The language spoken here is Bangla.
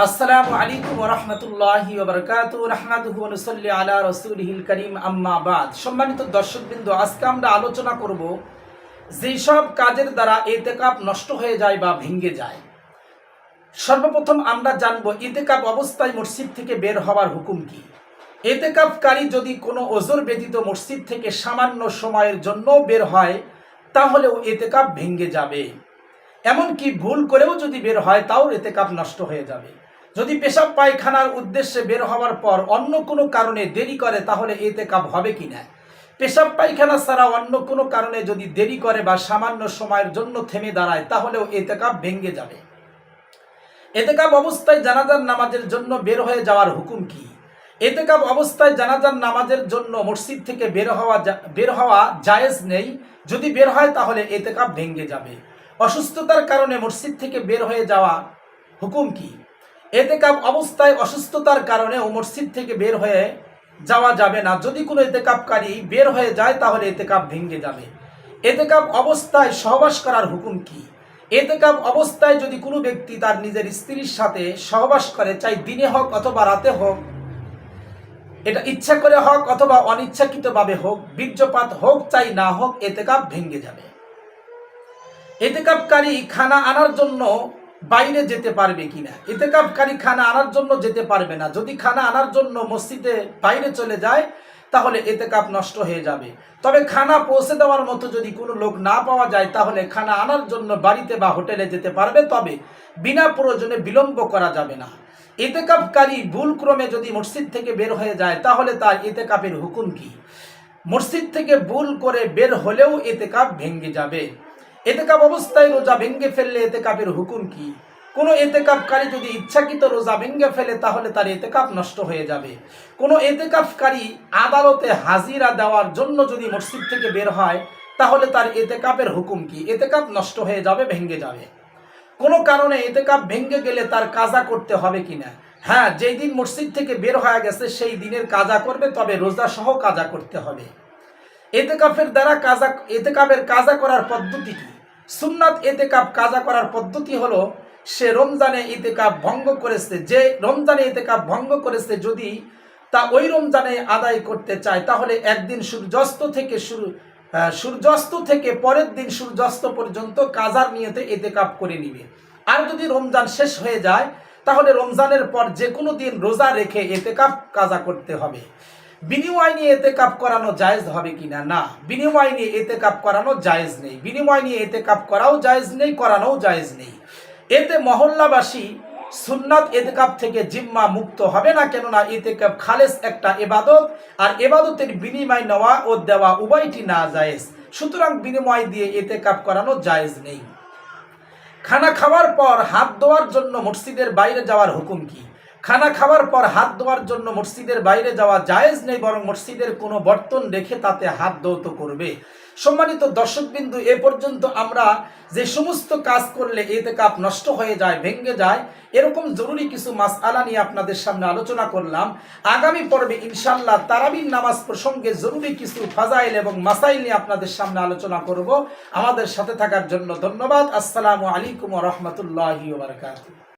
আসসালামু আলাইকুম ওয়া রাহমাতুল্লাহি ওয়া বারাকাতুহু নাহমাদুহু ওয়া নুসাল্লি আলা রাসূলিহিল কারীম আম্মা বাদ। সম্মানিত দর্শকবৃন্দ, আজকে আমরা আলোচনা করব যেই সব কাজের দ্বারা ইতিকাফ নষ্ট হয়ে যায় বা ভেঙে যায়। সর্বপ্রথম আমরা জানব ইতিকাফ অবস্থায় মসজিদ থেকে বের হওয়ার হুকুম কি। ইতিকাফকারী যদি কোনো ওজর ব্যতীত মসজিদ থেকে সামান্য সময়ের জন্য বের হয় তাহলেও ইতিকাফ ভেঙে যাবে। এমনকি ভুল করেও যদি বের হয় তাও ইতিকাফ নষ্ট হয়ে যাবে। যদি পেশাব পায়খানার উদ্দেশ্যে বের হওয়ার পর অন্য কোনো কারণে দেরি করে তাহলে ইতিকাফ হবে কিনা। পেশাব পায়খানা ছাড়া অন্য কোনো কারণে যদি দেরি করে বা সামান্য সময়ের জন্য থেমে দাঁড়ায় তাহলেও ইতিকাফ ভেঙে যাবে। ইতিকাফ অবস্থায় জানাজার নামাজের জন্য বের হয়ে যাওয়ার হুকুম কি। ইতিকাফ অবস্থায় জানাজার নামাজের জন্য মসজিদ থেকে বের হওয়া জায়েজ নেই। যদি বের হয় তাহলে ইতিকাফ ভেঙে যাবে। অসুস্থতার কারণে মসজিদ থেকে বের হয়ে যাওয়া হুকুম কি। ইতিকাফ অবস্থায় অসুস্থতার কারণে মসজিদ থেকে বের হয়ে যাওয়া যাবে না। যদি কোনো ইতিকাফকারী বের হয়ে যায় তাহলে ইতিকাফ ভেঙে যাবে। ইতিকাফ অবস্থায় সহবাস করার হুকুম কি। ইতিকাফ অবস্থায় যদি কোনো ব্যক্তি তার নিজের স্ত্রীর সাথে সহবাস করে, চাই দিনে হোক অথবা রাতে হোক, এটা ইচ্ছা করে হোক অথবা অনিচ্ছাকৃতভাবে হোক, বীর্যপাত হোক চাই না হোক, ইতিকাফ ভেঙে যাবে। ইতিকাফকারী খানা আনার জন্য বাইরে যেতে পারবে কিনা। ইতিকাফকারী খানা আনার জন্য যেতে পারবে না। যদি খানা আনার জন্য মসজিদে বাইরে চলে যায় তাহলে ইতিকাফ নষ্ট হয়ে যাবে। তবে খানা পৌঁছে দেওয়ার মতো যদি কোনো লোক না পাওয়া যায় তাহলে খানা আনার জন্য বাড়িতে বা হোটেলে যেতে পারবে, তবে বিনা প্রয়োজনে বিলম্ব করা যাবে না। ইতিকাফকারী ভুলক্রমে যদি মসজিদ থেকে বের হয়ে যায় তাহলে তার ইতিকাফের হুকুম কি। মসজিদ থেকে ভুল করে বের হলেও ইতিকাফ ভেঙে যাবে। ইতিকাফ অবস্থায় রোজা ভেঙে ফেললে ইতিকাফের হুকুম কি। কোনো ইতিকাফকারী যদি ইচ্ছাকৃত রোজা ভেঙে ফেলে তাহলে তার ইতিকাফ নষ্ট হয়ে যাবে। কোনো ইতিকাফকারী আদালতে হাজিরা দেওয়ার জন্য যদি মসজিদ থেকে বের হয় তাহলে তার ইতিকাফের হুকুম কি। ইতিকাফ নষ্ট হয়ে যাবে, ভেঙে যাবে। কোনো কারণে ইতিকাফ ভেঙে গেলে তার কাজা করতে হবে কিনা। হ্যাঁ, যেই দিন মসজিদ থেকে বের হয়ে গেছে সেই দিনের কাজা করবে, তবে রোজা সহ কাজা করতে হবে। ইতিকাফের দ্বারা ইতিকাফের কাজা করার পদ্ধতি কি। সুন্নাত ইতিকাফ কাজা করার পদ্ধতি হলো, সে রমজানে ইতিকাফ ভঙ্গ করেছে, যে রমজানে ইতিকাফ ভঙ্গ করেছে যদি তা ওই রমজানে আদায় করতে চায় তাহলে একদিন সূর্যাস্ত থেকে পরের দিন সূর্যাস্ত পর্যন্ত কাজার নিয়তে ইতিকাফ করে নিবে। আর যদি রমজান শেষ হয়ে যায় তাহলে রমজানের পর যে কোনো দিন রোজা রেখে ইতিকাফ কাজা করতে হবে। বিনিময় নিয়ে ইতিকাফ করানো জায়েজ হবে কিনা। না, বিনিময় নিয়ে ইতিকাফ করানো জায়েজ নেই। বিনিময় নিয়ে ইতিকাফ করাও জায়েজ নেই, করানোও জায়েজ নেই। এতে মহল্লাবাসী সুন্নাত ইতিকাফ থেকে জিম্মা মুক্ত হবে না, কেননা ইতিকাফ খালেস একটা ইবাদত, আর ইবাদতের বিনিময় নেওয়া ও দেওয়া উভয়টি না জায়েজ। সুতরাং বিনিময় দিয়ে ইতিকাফ করানো জায়েজ নেই। খানা খাওয়ার পর হাত ধোয়ার জন্য মসজিদের বাইরে যাওয়ার হুকুম কি। খানা খাওয়ার পর হাত ধোয়ার জন্য মসজিদের বাইরে যাওয়া জায়েজ নেই, বরং মসজিদের কোনো বর্তন রেখে তাতে হাত ধৌত করবে। সম্মানিত দর্শকবিন্দু, এ পর্যন্ত আমরা যে সমস্ত কাজ করলে ইতিকাফ নষ্ট হয়ে যায়, ভেঙে যায়, এরকম জরুরি কিছু মাসআলা নিয়ে আপনাদের সামনে আলোচনা করলাম। আগামী পর্বে ইনশাআল্লাহ তারাবির নামাজ প্রসঙ্গে জরুরি কিছু ফাজাইল এবং মাসাইল নিয়ে আপনাদের সামনে আলোচনা করব। আমাদের সাথে থাকার জন্য ধন্যবাদ। আসসালামু আলাইকুম ওয়া রাহমাতুল্লাহি ওয়া বারাকাতুহু।